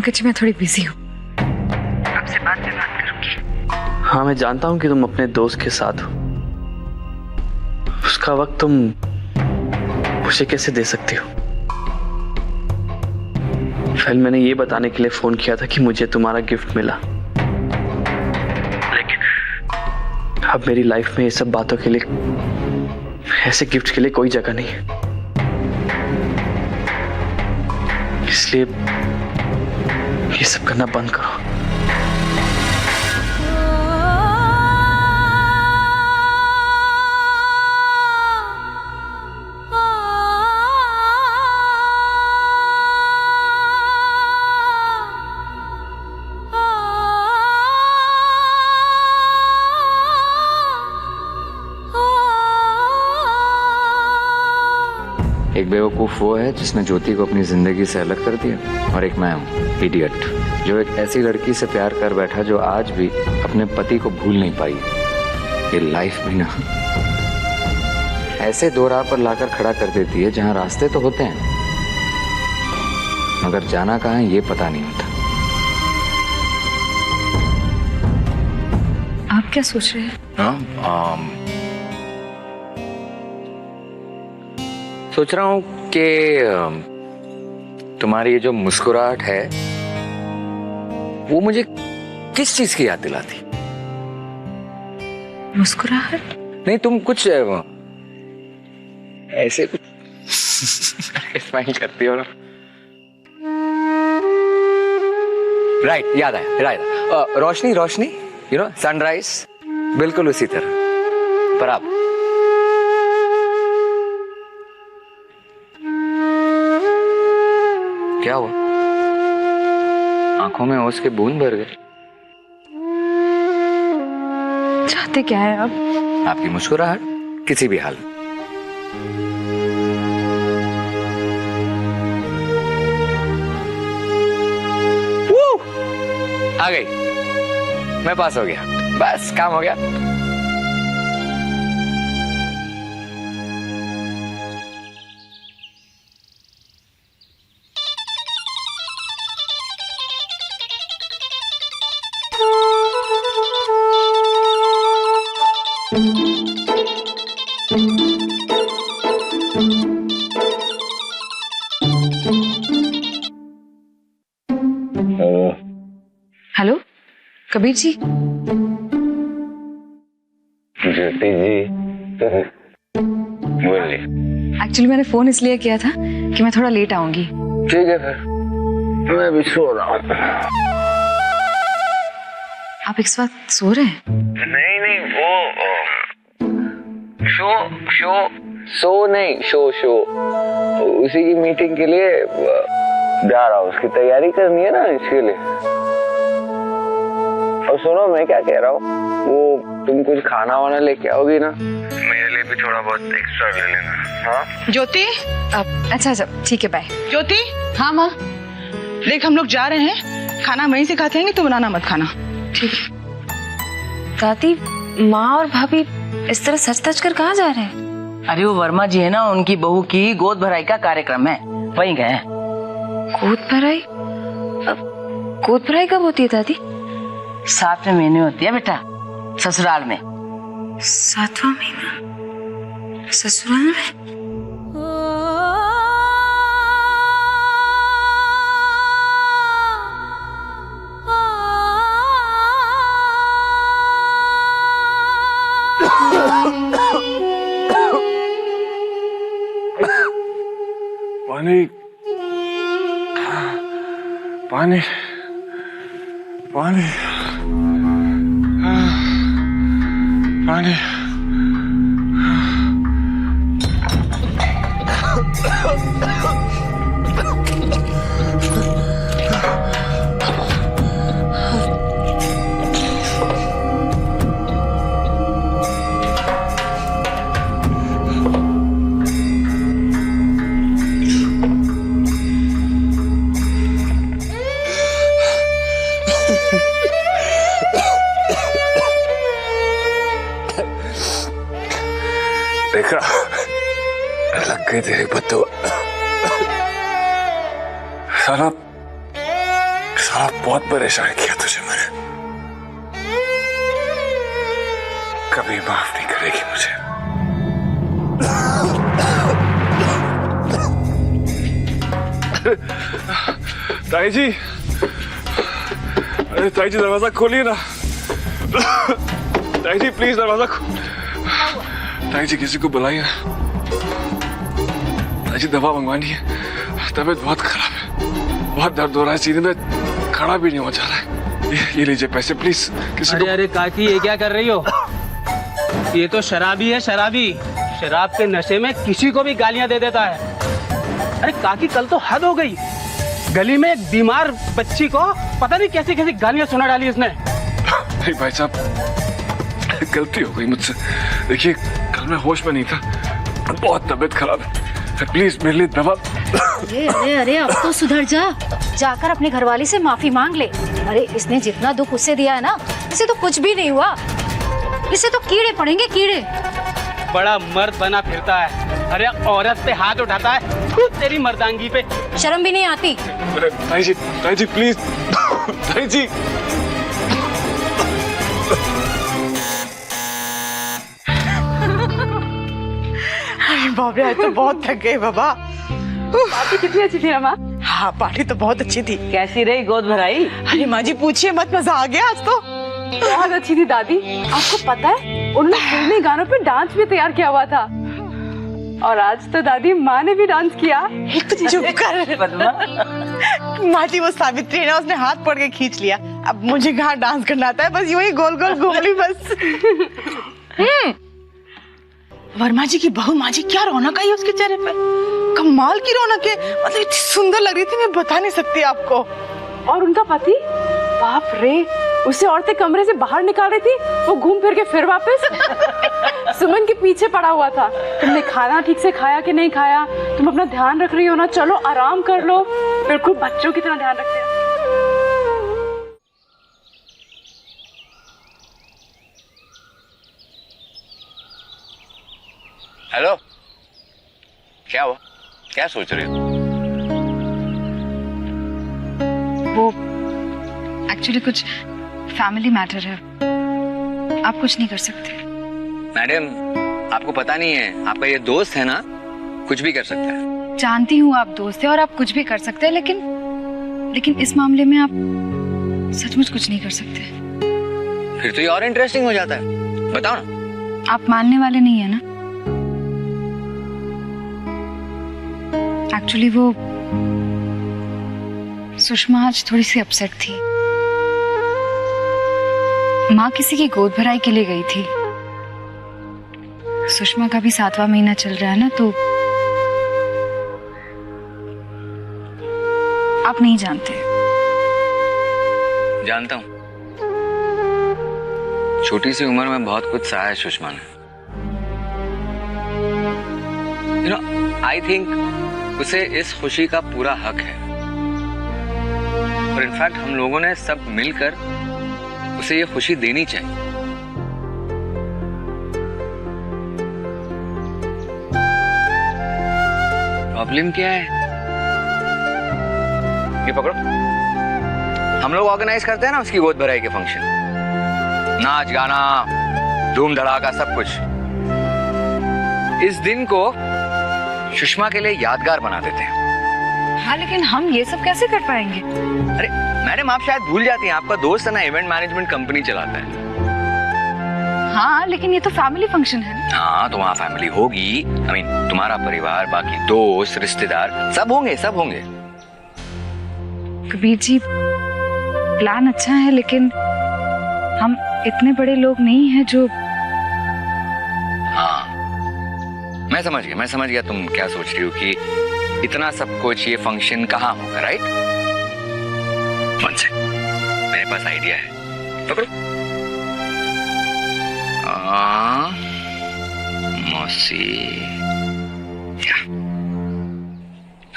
पंकज जी मैं थोड़ी बिजी हूँ, आपसे बाद में बात करूंगी। हाँ मैं जानता हूँ कि तुम अपने दोस्त के साथ हो, उसका वक्त तुम मुझे कैसे दे सकती हो। फिर मैंने ये बताने के लिए फोन किया था कि मुझे तुम्हारा गिफ्ट मिला, लेकिन अब मेरी लाइफ में ये सब बातों के लिए, ऐसे गिफ्ट के लिए कोई जगह नहीं है। इसलिए ये सब करना बंद करो। एक बेवकूफ़ वो है जिसने ज्योति को अपनी जिंदगी से अलग कर दिया, और एक मैं हूँ इडियट, जो एक ऐसी लड़की से प्यार कर बैठा जो आज भी अपने पति को भूल नहीं पाई। ये लाइफ भी ना ऐसे दो राह पर लाकर खड़ा कर देती है जहाँ रास्ते तो होते हैं मगर जाना कहाँ है ये पता नहीं होता। आप क्या सोच रहे हैं? सोच रहा हूँ कि तुम्हारी ये जो मुस्कुराहट है वो मुझे किस चीज की याद दिलाती। मुस्कुराहट? नहीं, तुम कुछ ऐसे कुछ स्माइल करती हो ना। राइट, याद आया, right. Roshni Roshni, you know, sunrise, बिल्कुल उसी तरह। पर आप क्या हुआ? आंखों में ओस के बूंद भर गए। चाहते क्या है आप? आपकी मुस्कुराहट किसी भी हाल में। आ गई, मैं पास हो गया, बस काम हो गया। हेलो कबीर जी। ज्योति जी, बोलिए। एक्चुअली मैंने फोन इसलिए किया था कि मैं थोड़ा लेट आऊंगी। ठीक है, फिर मैं भी सो रहा हूँ। आप इस वक्त सो रहे हैं? नहीं नहीं, वो शो उसी की मीटिंग के लिए जा रहा हूँ, उसकी तैयारी करनी है ना, इसके लिए। और सुनो, मैं क्या कह रहा हूँ, वो तुम कुछ खाना वाना लेके आओगी ना, मेरे लिए भी थोड़ा बहुत एक्स्ट्रा ले लेना। हाँ ज्योति। अच्छा ठीक है, बाय। ज्योति। हाँ माँ, देख हम लोग जा रहे हैं, खाना वहीं से खाते हैं, तो बनाना मत खाना। ठीक है। दादी, माँ और भाभी इस तरह सच सच कर कहाँ जा रहे हैं? अरे वो वर्मा जी है ना, उनकी बहू की गोद भराई का कार्यक्रम है, वहीं गए हैं। गोद भराई? गोद भराई कब होती है दादी? 7वें महीने होती है बेटा, ससुराल में। 7वां महीना ससुराल में? पानी पानी पानी पानी। देखा, लग गई तेरी बददुआ। साला साला बहुत परेशान किया तुझे मैंने, कभी माफ नहीं करेगी मुझे। ताई जी, अरे ताई जी दरवाजा खोलिए ना। ताई जी प्लीज दरवाजा ताई जी किसी को बुलाइए। ताई जी दवा मंगवानी है, तबीयत बहुत खराब है, बहुत दर्द हो रहा है सीने में, खड़ा भी नहीं हो जा रहा है। ये लीजिए पैसे प्लीज किसी को। अरे काकी ये क्या कर रही हो? ये तो शराबी है, शराबी। शराब के नशे में किसी को भी गालियां दे देता है। अरे काकी कल तो हद हो गई, गली में एक बीमार बच्ची को पता नहीं कैसी कैसी गालियां सुना डाली इसने। नहीं भाई साहब, गलती हो गई मुझसे। देखिए कल मैं होश में नहीं था, बहुत तबीयत खराब है, प्लीज मेरे लिए दवा। अरे अरे अरे अब तो सुधर जा, जाकर अपने घरवाली से माफी मांग ले। अरे इसने जितना दुख उससे दिया है ना, इसे तो कुछ भी नहीं हुआ, इसे तो कीड़े पड़ेंगे, कीड़े। बड़ा मर्द बना फिरता है, अरे औरत पे हाथ उठाता है, खुद तेरी मर्दांगी पे शर्म भी नहीं आती। ताई जी प्लीज, ताई जी। अरे बाप रे, आज तो बहुत थक गए बाबा। पार्टी कितनी अच्छी थी ना माँ? हाँ पार्टी तो बहुत अच्छी थी। कैसी रही गोद भराई? अरे माँ जी पूछिए मत, मजा आ गया आज तो। बहुत अच्छी थी दादी। आपको पता है उन्होंने फिल्मी गानों पे डांस भी तैयार किया हुआ था, और आज तो दादी माँ ने भी डांस किया। एक तो चुप कर माँ जी, वो सावित्री है ना, उसने हाथ पकड़ के खींच लिया। अब मुझे कहाँ डांस करना आता है, बस यूं ही गोल गोल घूम ली बस। वर्मा जी की बहू माँ जी, क्या रौनक आई उसके चेहरे पे, कमाल की रौनक है, मतलब इतनी सुंदर लग रही थी, मैं बता नहीं सकती आपको। और उनका पति, बाप रे, उसे औरतें कमरे से बाहर निकाल रही थी, वो घूम फिर के फिर वापस सुमन के पीछे पड़ा हुआ था। तुमने खाना ठीक से खाया कि नहीं खाया, तुम अपना ध्यान रख रही हो ना, चलो आराम कर लो, बिल्कुल बच्चों की तरह ध्यान रखते हैं। हेलो, क्या हुआ? क्या सोच रही हो? वो एक्चुअली कुछ फैमिली मैटर है, आप कुछ नहीं कर सकते। मैडम, आपको पता नहीं है, आपका ये दोस्त है ना, कुछ भी कर सकता है। जानती हूँ आप दोस्त हैं और आप कुछ भी कर सकते हैं, लेकिन इस मामले में आप सचमुच कुछ नहीं कर सकते। फिर तो ये और इंटरेस्टिंग हो जाता है, बताओ ना। आप मानने वाले नहीं है ना? एक्चुअली वो सुषमा आज थोड़ी सी अपसेट थी। माँ किसी की गोद भराई के लिए गई थी। सुषमा का भी 7वां महीना चल रहा है ना, तो आप नहीं जानते। जानता हूँ, छोटी सी उम्र में बहुत कुछ सहा है सुषमा ने। यू नो, आई थिंक उसे इस खुशी का पूरा हक है, और इनफैक्ट हम लोगों ने सब मिलकर उसे ये खुशी देनी चाहिए। प्रॉब्लम क्या है? ये पकड़ो, हम लोग ऑर्गेनाइज करते हैं ना उसकी गोद भराई के फंक्शन, नाच गाना धूम धड़ाका सब कुछ। इस दिन को सुषमा के लिए यादगार बना देते हैं। हाँ, लेकिन हम ये सब कैसे कर पाएंगे? अरे मैडम, आप शायद भूल जाती हैं, आपका दोस्त है ना, इवेंट मैनेजमेंट कंपनी चलाता है। हाँ, लेकिन ये तो फैमिली फंक्शन है। हाँ, तो वहाँ फैमिली होगी, I mean, तुम्हारा परिवार, बाकी दोस्त रिश्तेदार सब होंगे, सब होंगे। कबीर जी, प्लान अच्छा है, लेकिन हम इतने बड़े लोग नहीं हैं जो। हाँ, मैं समझ गया तुम क्या सोच रही हो कि इतना सब कुछ, ये फंक्शन कहाँ होगा, राइट? वन सेकंड, मेरे पास आइडिया है, पकड़ो। मौसी,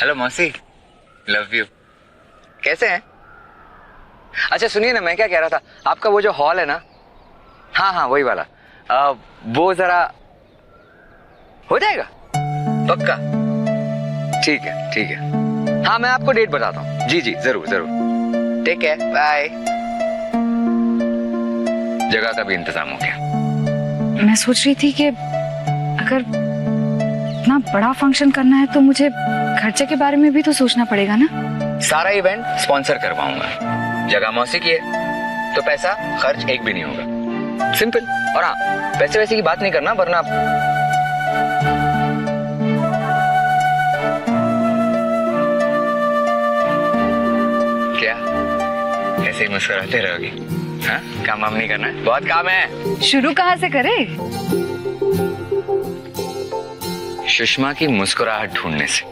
हेलो मौसी, लव यू। कैसे हैं? अच्छा सुनिए ना, मैं क्या कह रहा था, आपका वो जो हॉल है ना, हाँ वही वाला, वो जरा हो जाएगा पक्का? ठीक है, हाँ मैं आपको डेट बताता हूँ। जी जरूर। Take care, bye. जगह का भी इंतजाम हो गया। मैं सोच रही थी कि अगर इतना बड़ा फंक्शन करना है तो मुझे खर्चे के बारे में भी तो सोचना पड़ेगा ना। सारा इवेंट स्पॉन्सर करवाऊंगा। जगह मौसी की है तो पैसा खर्च एक भी नहीं होगा, सिंपल। और हाँ, पैसे वैसे की बात नहीं करना वरना क्या ऐसे ही मुस्कुराते रहोगी? हाँ, काम वाम नहीं करना है? बहुत काम है। शुरू कहाँ से करे? सुषमा की मुस्कुराहट ढूंढने से।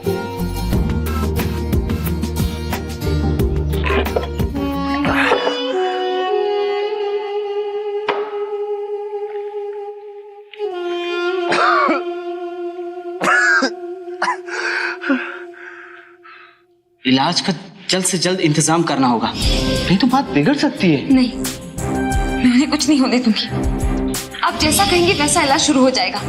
इलाज का जल्द से जल्द इंतजाम करना होगा, नहीं तो बात बिगड़ सकती है। नहीं, मैं उन्हें कुछ नहीं होने दूंगी। आप जैसा कहेंगे वैसा इलाज शुरू हो जाएगा।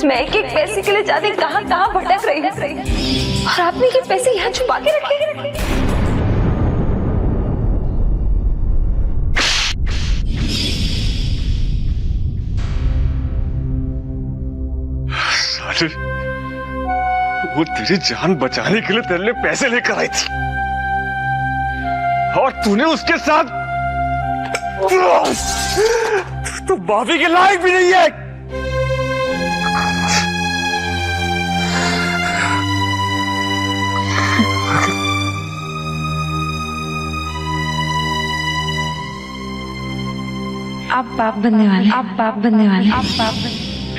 मैं एक एक पैसे के लिए जाने कहां कहां भटक रही हूं और आपने ये पैसे यहाँ छुपा के रखे। वो तेरी जान बचाने के लिए तेरे लिए पैसे लेकर आई थी और तूने उसके साथ तो माफी के लायक भी नहीं है। आप बाप बनने वाले, आप बाप बनने वाले, आप बाप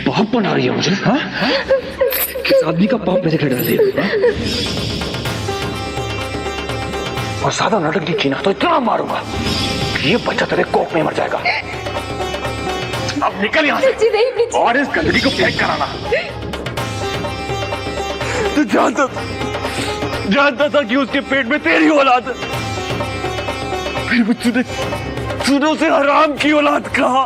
बाप बना रही है मुझे? हाँ? किस आदमी का बाप मेरे घर डाल दिया? और ज्यादा नाटक नहीं किया तो इतना मारूंगा कि ये बच्चा तेरे कोख में मर जाएगा। अब निकल यहाँ से और इस गंदगी को पैक कराना। तू जानता था कि उसके पेट में तेरी औलाद है, फिर भी तूने उसे हराम की औलाद कहा।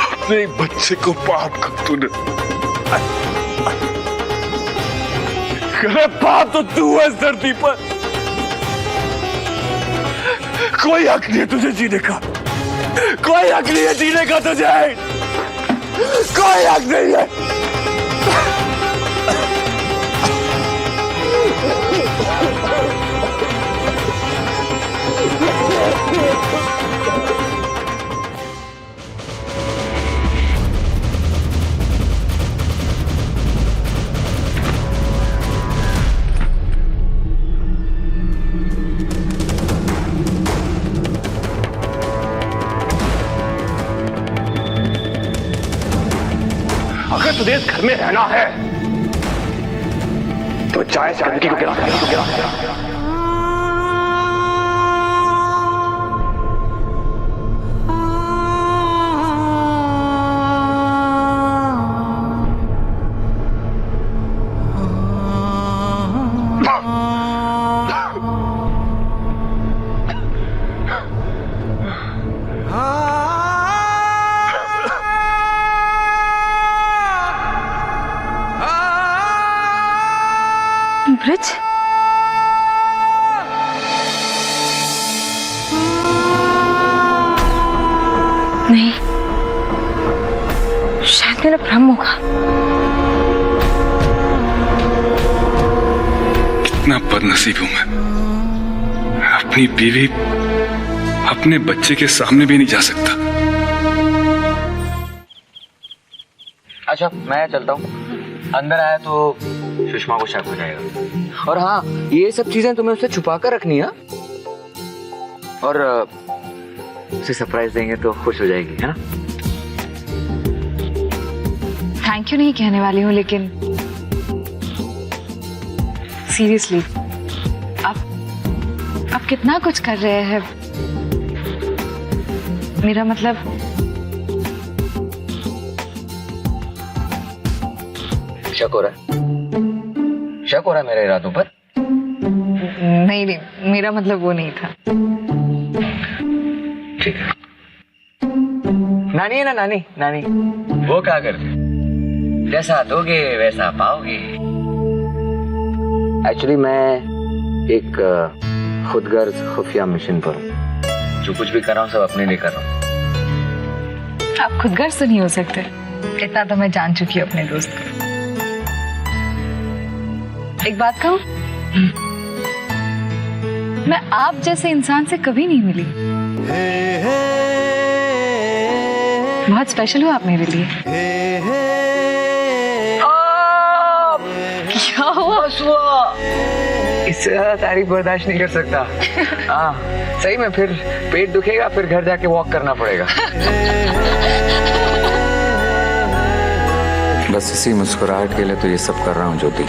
अपने बच्चे को पाप कर तूने। अरे पाप तो तू है इस धरती पर। कोई हक नहीं है तुझे जीने का, कोई हक नहीं है जीने का तुझे, कोई हक नहीं है। अगर तुझे इस घर में रहना है तो चाय से गंदगी को गिरा। ब्रिज, नहीं, शायद मेरा भ्रम होगा। कितना बदनसीब हूं मैं, अपनी बीवी अपने बच्चे के सामने भी नहीं जा सकता। अच्छा, मैं चलता हूँ। अंदर आया तो सुषमा को शक हो जाएगा। और हाँ, ये सब चीजें तुम्हें उससे छुपा कर रखनी है और उसे सरप्राइज देंगे तो खुश हो जाएगी, है ना? थैंक यू नहीं कहने वाली हूँ, लेकिन सीरियसली आप कितना कुछ कर रहे हैं। मेरा मतलब शक हो रहा है? शक हो रहा है मेरे इरादों पर? नहीं, मेरा मतलब वो नहीं था। ठीक है। नानी है ना, नानी वो क्या करती? जैसा दोगे वैसा पाओगे। एक्चुअली मैं एक खुदगर्ज खुफिया मिशन पर हूँ। जो कुछ भी कर रहा हूँ सब अपने लिए कर रहा हूँ। आप खुदगर्ज तो नहीं हो सकते, इतना तो मैं जान चुकी हूँ अपने दोस्त को। एक बात कहूँ, मैं आप जैसे इंसान से कभी नहीं मिली। बहुत स्पेशल हो आप मेरे लिए। क्या हुआ? इससे ज्यादा तारीफ बर्दाश्त नहीं कर सकता। हाँ सही में, फिर पेट दुखेगा, फिर घर जाके वॉक करना पड़ेगा। बस इसी मुस्कुराहट के लिए तो ये सब कर रहा हूँ ज्योति।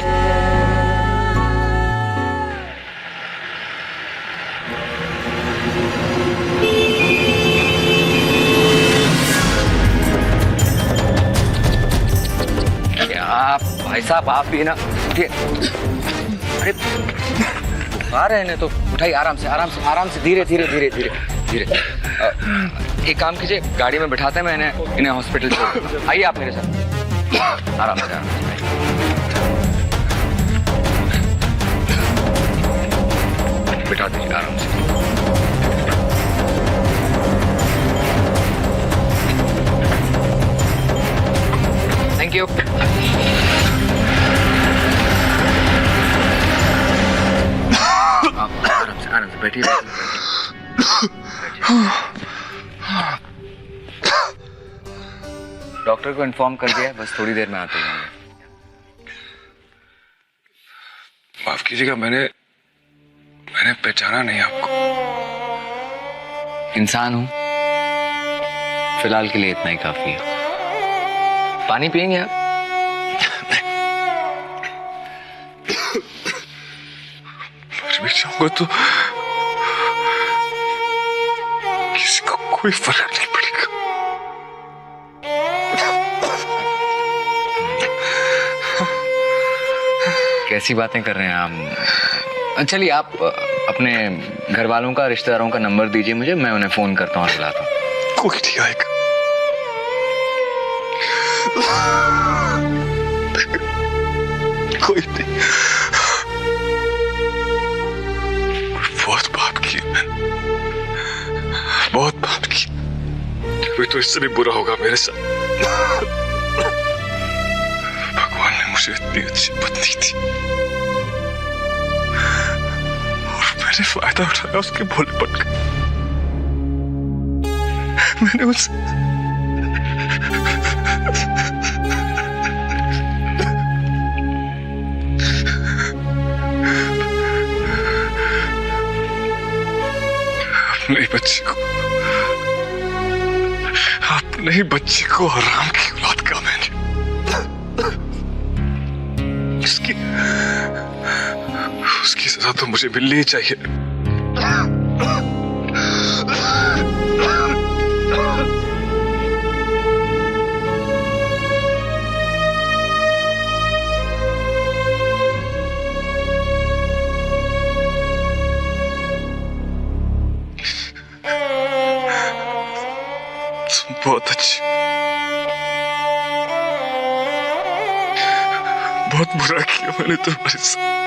भाई साहब आप भी ना उठिए। अरे बुखार है तो उठाइए, आराम से आराम से आराम से, धीरे धीरे धीरे धीरे धीरे। एक काम कीजिए, गाड़ी में बिठाते हैं, मैं इन्हें हॉस्पिटल छोड़। आइए आप मेरे साथ, आराम से आराम से। बिठा दीजिए आराम से। Thank you. आराम से बैठिए। डॉक्टर को इन्फॉर्म कर दिया, बस थोड़ी देर में आते हैं। माफ कीजिएगा, मैंने पहचाना नहीं आपको। इंसान हूं, फिलहाल के लिए इतना ही काफी है। पानी पिएंगे आप? मर भी जाऊंगा तो किसी को कोई फर्क नहीं पड़ेगा। कैसी बातें कर रहे हैं आप? चलिए आप अपने घर वालों का, रिश्तेदारों का नंबर दीजिए मुझे, मैं उन्हें फोन करता हूँ और बुलाता हूँ। कोई नहीं आएगा। कोई नहीं। बहुत बात की मैंने, बहुत बात की। अभी तो इससे भी बुरा होगा मेरे साथ। भगवान ने मुझे इतनी अच्छी पत्नी दी और मैंने फायदा उठाया उसके भोलेपन का। मैंने उसे अपने ही बच्चे को हराम की औलाद का मैंने उसकी सजा तो मुझे मिलनी ही चाहिए। बहुत अच्छी, बहुत बुरा किया मैंने तुम्हारे साथ।